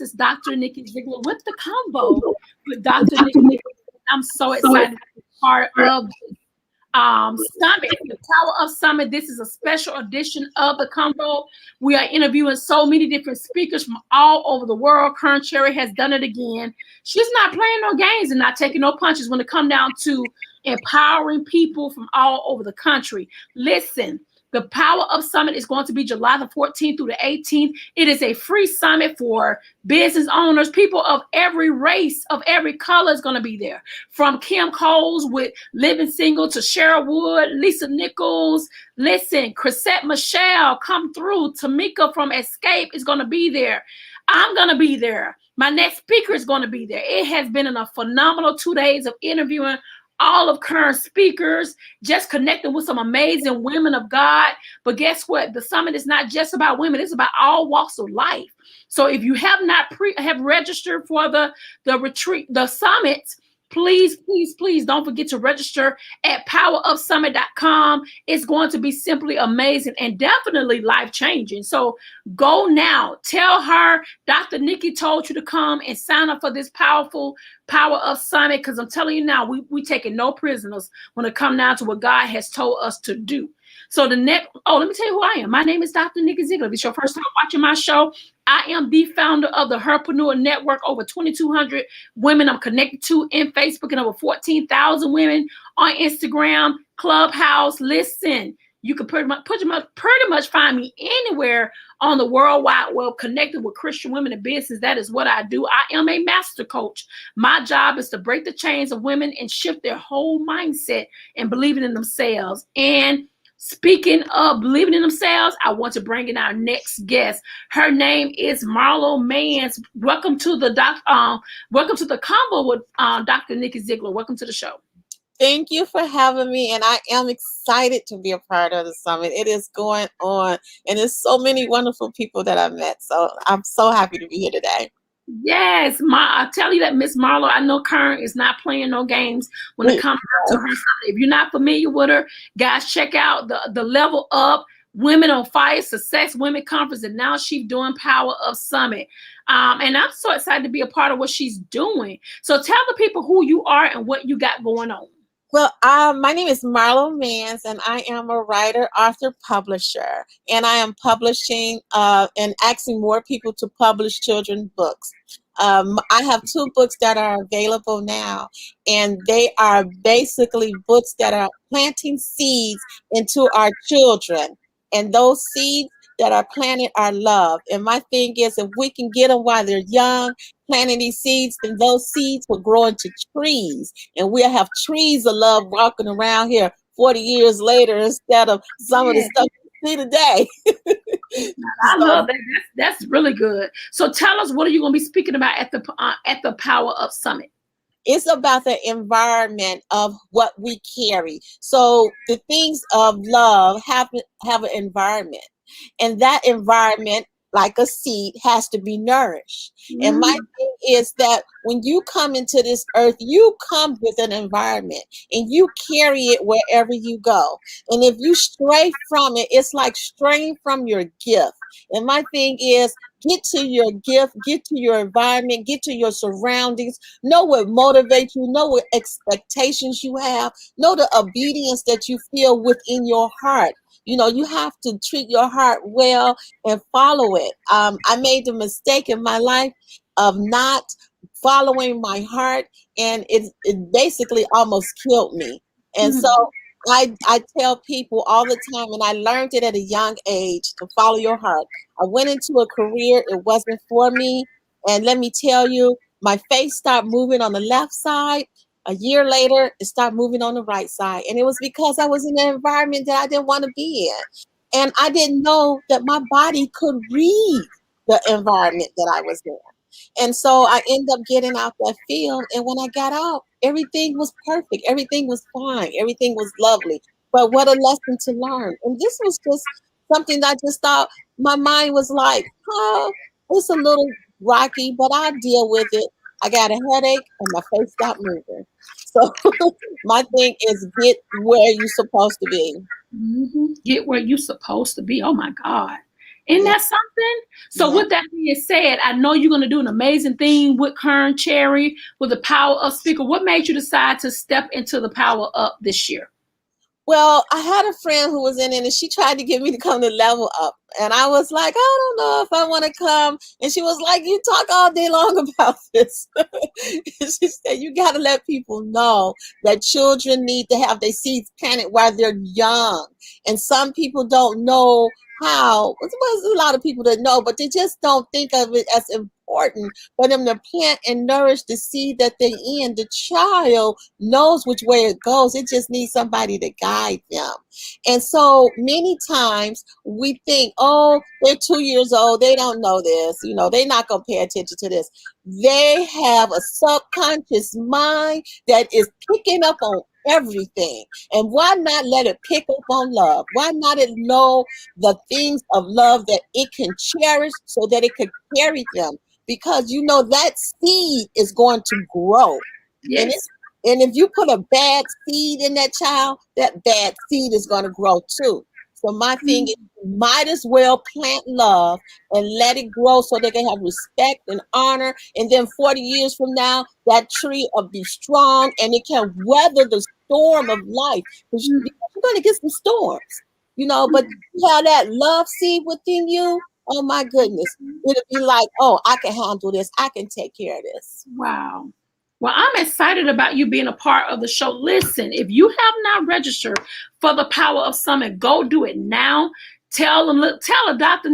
is Dr. Nikki Zeigler with the Convo with Dr. Nikki Zeigler. I'm so excited to be part of Summit, the Power of Summit. This is a special edition of the Convo. We are interviewing so many different speakers from all over the world. Kern Cherry has done it again. She's not playing no games and not taking no punches when it comes down to empowering people from all over the country. Listen, the Power of Summit is going to be July the 14th through the 18th. It is a free summit for business owners. People of every race, of every color is going to be there. From Kim Coles with Living Single to Cheryl Wood, Lisa Nichols. Listen, Chrisette Michelle, come through. Tamika from Escape is going to be there. I'm going to be there. My next speaker is going to be there. It has been a phenomenal 2 days of interviewing all of current speakers, just connecting with some amazing women of God. But guess what? The summit is not just about women. It's about all walks of life. So if you have not have registered for the retreat, the summit, please, please, please don't forget to register at powerofsummit.com. It's going to be simply amazing and definitely life-changing. So go now. Tell her Dr. Nikki told you to come and sign up for this powerful Power of Summit, because I'm telling you now, we taking no prisoners when it comes down to what God has told us to do. So let me tell you who I am. My name is Dr. Nikki Zeigler. If it's your first time watching my show, I am the founder of the Herpreneur Network. Over 2,200 women I'm connected to in Facebook and over 14,000 women on Instagram, Clubhouse. Listen, you can pretty much find me anywhere on the World Wide Web connected with Christian women in business. That is what I do. I am a master coach. My job is to break the chains of women and shift their whole mindset and believing in themselves. And speaking of believing in themselves, I want to bring in our next guest. Her name is Marlo Mans. Welcome to the Convo with Dr. Nikki Zeigler. Welcome to the show. Thank you for having me, and I am excited to be a part of the summit. It is going on, and there's so many wonderful people that I've met. So I'm so happy to be here today. Yes, I tell you that Miss Marlo, I know Kern is not playing no games when it comes to her summit. If you're not familiar with her, guys, check out the Level Up Women on Fire Success Women Conference, and now she's doing Power of Summit. And I'm so excited to be a part of what she's doing. So tell the people who you are and what you got going on. Well, my name is Marlo Mans, and I am a writer, author, publisher, and I am publishing and asking more people to publish children's books. I have 2 books that are available now, and they are basically books that are planting seeds into our children, and those seeds that are planted are love. And my thing is, if we can get them while they're young, planting these seeds, then those seeds will grow into trees, and we'll have trees of love walking around here 40 years later instead of some of the stuff we see today. I love that. That's really good. So tell us, what are you going to be speaking about at the Power Up Summit? It's about the environment of what we carry. So the things of love have an environment, and that environment, like a seed, has to be nourished. And my thing is that when you come into this earth, you come with an environment and you carry it wherever you go. And if you stray from it, it's like straying from your gift. And my thing is, get to your gift, get to your environment, get to your surroundings, know what motivates you, know what expectations you have, know the obedience that you feel within your heart. You know, you have to treat your heart well and follow it. I made the mistake in my life of not following my heart, and it basically almost killed me. And so I tell people all the time, and I learned it at a young age, to follow your heart. I went into a career, it wasn't for me. And let me tell you, my face started moving on the left side. A year later, it started moving on the right side. And it was because I was in an environment that I didn't want to be in. And I didn't know that my body could read the environment that I was in. And so I ended up getting out that field. And when I got out, everything was perfect. Everything was fine. Everything was lovely. But what a lesson to learn. And this was just something that I just thought, my mind was like, oh, it's a little rocky, but I'll deal with it. I got a headache and my face stopped moving. So my thing is, get where you're supposed to be. Get where you're supposed to be. Oh my God. Isn't Yeah. that something? So Yeah. with that being said, I know you're going to do an amazing thing with Kern Cherry, with the Power Up speaker. What made you decide to step into the Power Up this year? Well, I had a friend who was in it and she tried to get me to come to Level Up. And I was like, I don't know if I want to come. And she was like, you talk all day long about this. And she said, you got to let people know that children need to have their seeds planted while they're young. And some people don't know how. Well, there's a lot of people that know, but they just don't think of it as important for them to plant and nourish the seed that they're in. The child knows which way it goes. It just needs somebody to guide them. And so many times we think, oh, they're 2 years old. They don't know this. You know, they're not going to pay attention to this. They have a subconscious mind that is picking up on everything. And why not let it pick up on love? Why not it know the things of love that it can cherish so that it could carry them? Because you know that seed is going to grow. And Yes. and if you put a bad seed in that child, that bad seed is going to grow too. So my thing is, you might as well plant love and let it grow so they can have respect and honor. And then 40 years from now, that tree will be strong and it can weather the storm of life. Because you're going to get some storms, you know, but you have that love seed within you. Oh my goodness. It'll be like, oh, I can handle this. I can take care of this. Wow. Well, I'm excited about you being a part of the show. Listen, if you have not registered for the Power of Summit, go do it now. Tell them, look, tell Dr.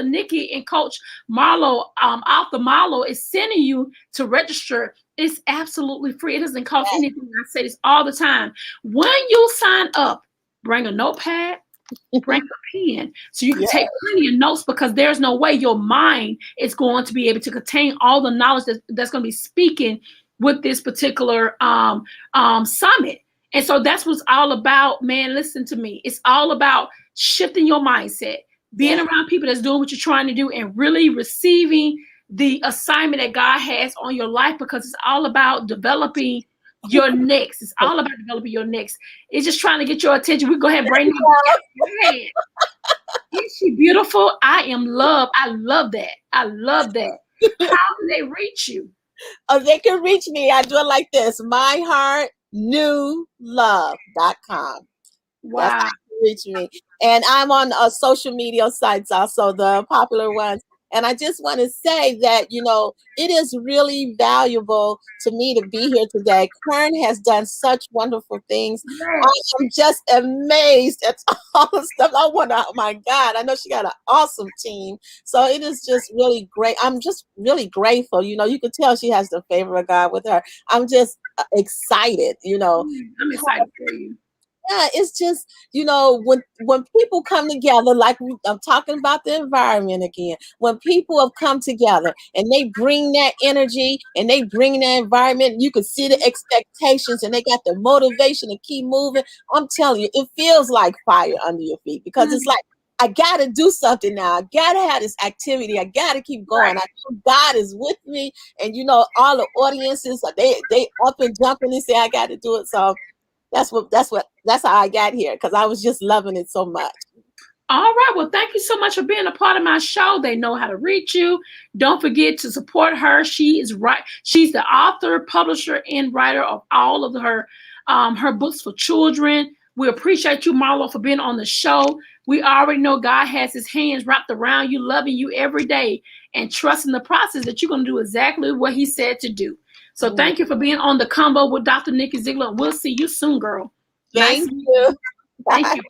Nikki and Coach Marlo, Author Marlo is sending you to register. It's absolutely free. It doesn't cost anything. I say this all the time. When you sign up, bring a notepad, bring a pen so you can take plenty of notes, because there's no way your mind is going to be able to contain all the knowledge that's going to be speaking with this particular summit. And so that's what it's all about, man. Listen to me. It's all about shifting your mindset, being around people that's doing what you're trying to do, and really receiving the assignment that God has on your life, because it's all about developing your next. It's all about developing your next. It's just trying to get your attention. We go ahead and bring them. Go ahead. Isn't she beautiful? I am love. I love that. I love that. How do they reach you? Oh, they can reach me. I do it like this: myheartnewlove.com. That's how Wow. you can reach me. And I'm on social media sites also, the popular ones. And I just want to say that, you know, it is really valuable to me to be here today. Kern has done such wonderful things. I am just amazed at all the stuff. I wonder, oh my God, I know she got an awesome team. So it is just really great. I'm just really grateful. You know, you can tell she has the favor of God with her. I'm just excited, you know. I'm excited for you. Yeah, it's just, you know, when people come together, like I'm talking about the environment again, when people have come together and they bring that energy and they bring that environment, you can see the expectations and they got the motivation to keep moving. I'm telling you, it feels like fire under your feet, because it's like, I got to do something now. I got to have this activity. I got to keep going. I know God is with me. And, you know, all the audiences, they up and jumping and say, I got to do it. So that's how I got here, because I was just loving it so much. All right. Well, thank you so much for being a part of my show. They know how to reach you. Don't forget to support her. She is right. She's the author, publisher, and writer of all of her books for children. We appreciate you, Marlo, for being on the show. We already know God has his hands wrapped around you, loving you every day, and trusting the process that you're going to do exactly what he said to do. So thank you for being on the combo with Dr. Nikki Zeigler. We'll see you soon, girl. Thank you. Thank you.